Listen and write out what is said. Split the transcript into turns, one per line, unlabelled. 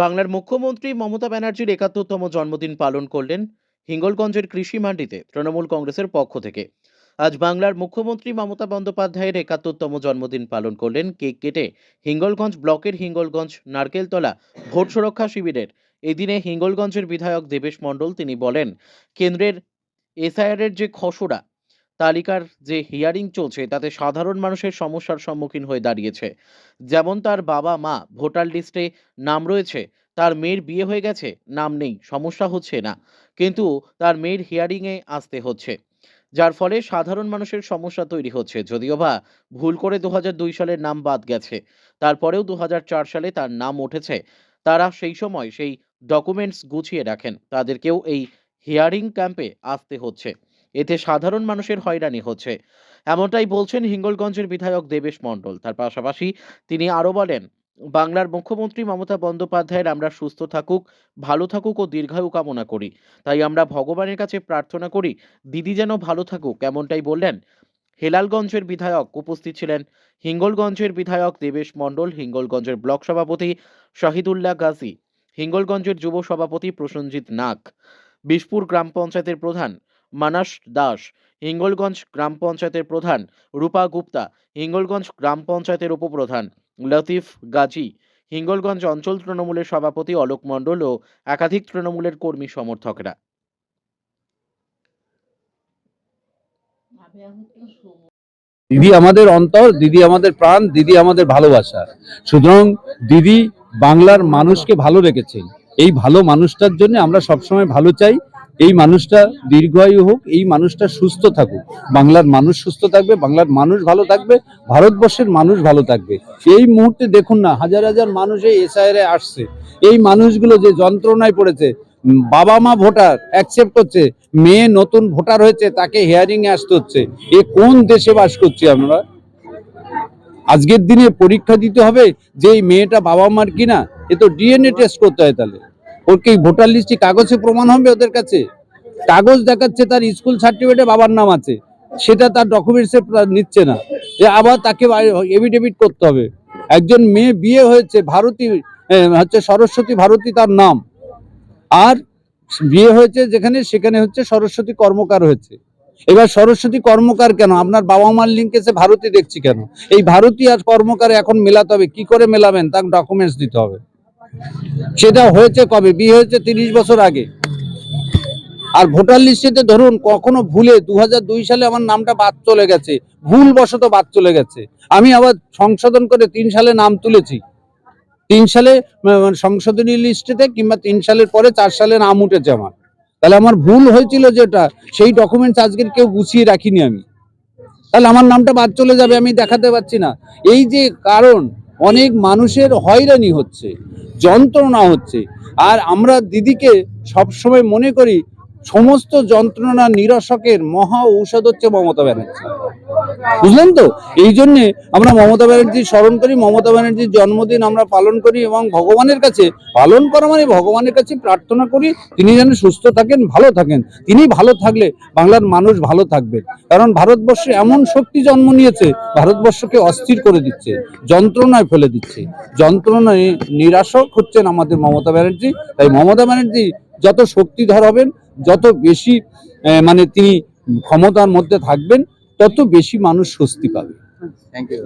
বাংলার মুখ্যমন্ত্রী মমতা ব্যানার্জির ৭১তম জন্মদিন পালন করলেন হিঙ্গলগঞ্জের কৃষি মান্ডিতে তৃণমূল কংগ্রেসের পক্ষ থেকে। আজ বাংলার মুখ্যমন্ত্রী মমতা বন্দ্যোপাধ্যায়ের ৭১তম জন্মদিন পালন করলেন কেক কেটে হিঙ্গলগঞ্জ ব্লকের হিঙ্গলগঞ্জ নারকেলতলা ভোট সুরক্ষা শিবিরের। এদিনে হিঙ্গলগঞ্জের বিধায়ক দেবেশ মণ্ডল তিনি বলেন, কেন্দ্রের এসআইআর এর যে খসড়া তালিকার যে হিয়ারিং চলছে তাতে সাধারণ মানুষের সমস্যার সম্মুখীন হয়ে দাঁড়িয়েছে। যেমন তার বাবা মা ভোটার লিস্টে নাম রয়েছে, তার মেয়ের বিয়ে হয়ে গেছে, নাম নেই, সমস্যা হচ্ছে না, কিন্তু তার মেয়ের হিয়ারিংয়ে আসতে হচ্ছে, যার ফলে সাধারণ মানুষের সমস্যা তৈরি হচ্ছে। যদিও বা ভুল করে ২০০২ সালের নাম বাদ গেছে, তারপরেও ২০০৪ সালে তার নাম উঠেছে, তারা সেই সময় সেই ডকুমেন্টস গুছিয়ে রাখেন, তাদেরকেও এই হিয়ারিং ক্যাম্পে আসতে হচ্ছে। এতে সাধারণ মানুষের হয়রানি হচ্ছে, এমনটাই বলছেন হিঙ্গলগঞ্জের বিধায়ক দেবেশ মণ্ডল। তার পাশাপাশি তিনি আরও বলেন, বাংলার মুখ্যমন্ত্রী মমতা বন্দ্যোপাধ্যায়ের আমরা সুস্থ থাকুক, ভালো থাকুক ও দীর্ঘায়ু কামনা করি। তাই আমরা ভগবানের কাছে প্রার্থনা করি দিদি যেন ভালো থাকুক, এমনটাই বললেন। হেলালগঞ্জের বিধায়ক উপস্থিত ছিলেন হিঙ্গলগঞ্জের বিধায়ক দেবেশ মণ্ডল, হিঙ্গলগঞ্জের ব্লক সভাপতি শাহিদুল্লাহ গাজী, হিঙ্গলগঞ্জের যুব সভাপতি প্রসেনজিৎ নাগ, বিশপুর গ্রাম পঞ্চায়েতের প্রধান মানস দাস, হিঙ্গলগঞ্জ গ্রাম পঞ্চায়েতের প্রধান রূপা গুপ্তা, হিঙ্গলগঞ্জ গ্রাম পঞ্চায়েতের উপপ্রধান লতিফ গাজী, হিঙ্গলগঞ্জ অঞ্চল তৃণমূলের সভাপতি অলোক মণ্ডল ও একাধিক তৃণমূলের কর্মী সমর্থকরা।
দিদি আমাদের অন্তর, দিদি আমাদের প্রাণ, দিদি আমাদের ভালোবাসা। সুতরাং দিদি বাংলার মানুষকে ভালো রেখেছেন। এই ভালো মানুষটার জন্য আমরা সবসময় ভালো চাই। এই মানুষটা দীর্ঘায়ু হোক, এই মানুষটা সুস্থ থাকুক। বাংলার মানুষ সুস্থ থাকবে, বাংলার মানুষ ভালো থাকবে, ভারতবর্ষের মানুষ ভালো থাকবে। এই মুহূর্তে দেখুন না, হাজার হাজার মানুষ এই এসআইআরে আসছে। এই মানুষগুলো যে যন্ত্রণায় পড়েছে, বাবা মা ভোটার অ্যাকসেপ্ট করছে, মেয়ে নতুন ভোটার হয়েছে তাকে হিয়ারিং এ আসতে হচ্ছে। এ কোন দেশে বাস করছি আমরা? আজকের দিনে পরীক্ষা দিতে হবে যে এই মেয়েটা বাবা মার কিনা, এ তো ডিএনএ টেস্ট করতে হয়। তাহলে ওর কি ভোটার লিস্টে কাগজে প্রমাণ হবে? ওদের কাছে কাগজ দেখাচ্ছে তার স্কুল সার্টিফিকেটে বাবার নাম আছে, সেটা তার ডকুমেন্টসে নিচ্ছে না, যে আবার তাকে এফিডেভিট করতে হবে। একজন মেয়ে বিয়ে হয়েছে ভারতী, হচ্ছে সরস্বতী ভারতী তার নাম, আর বিয়ে হয়েছে যেখানে সেখানে হচ্ছে সরস্বতী কর্মকার হয়েছে। এবার সরস্বতী কর্মকার কেন? আপনার বাবা মার লিঙ্কেছে ভারতী দেখছি কেন? এই ভারতী আর কর্মকার এখন মেলাতে হবে। কি করে মেলাবেন? তার ডকুমেন্টস দিতে হবে। সেটা হয়েছে কবে? বিয়ে হয়েছে 30 বছর আগে। আর ভোটার লিস্টে ধরুন কখনো ভুলে 2002 সালে আমার নামটা বাদ চলে গেছে, ভুলবশত বাদ চলে গেছে, আমি আবার সংশোধন করে 3 সালে নাম তুলেছি। 3 সালে সংশোধনী লিস্টেতে, কিংবা 3 সালের পরে 4 সালে নাম উঠেছে আমার। তাহলে আমার ভুল হয়েছিল যেটা, সেই ডকুমেন্টস আজকের কেউ গুছিয়ে রাখিনি আমি, তাহলে আমার নামটা বাদ চলে যাবে, আমি দেখাতে পারছি না। এই যে কারণ, অনেক মানুষের হয়রানি হচ্ছে, যন্ত্রণা হচ্ছে। আর আমরা দিদিকে সবসময় মনে করি সমস্ত যন্ত্রণা নিরসকের মহা ঔষধ হচ্ছে মমতা ব্যানার্জি, বুঝলেন তো? এই জন্যে আমরা মমতা ব্যানার্জির স্মরণ করি, মমতা ব্যানার্জির জন্মদিন আমরা পালন করি, এবং ভগবানের কাছে পালন করা মানে ভগবানের কাছে প্রার্থনা করি তিনি যেন সুস্থ থাকেন, ভালো থাকেন। তিনি ভালো থাকলে বাংলার মানুষ ভালো থাকবে। কারণ ভারতবর্ষে এমন শক্তি জন্ম নিয়েছে, ভারতবর্ষকে অস্থির করে দিচ্ছে, যন্ত্রণায় ফেলে দিচ্ছে। যন্ত্রণায় নিরাসক হচ্ছেন আমাদের মমতা ব্যানার্জি। তাই মমতা ব্যানার্জি যত শক্তিধর হবেন, যত বেশি মানে তিনি ক্ষমতার মধ্যে থাকবেন, তত বেশি মানুষ স্বস্তি পাবে। Thank you.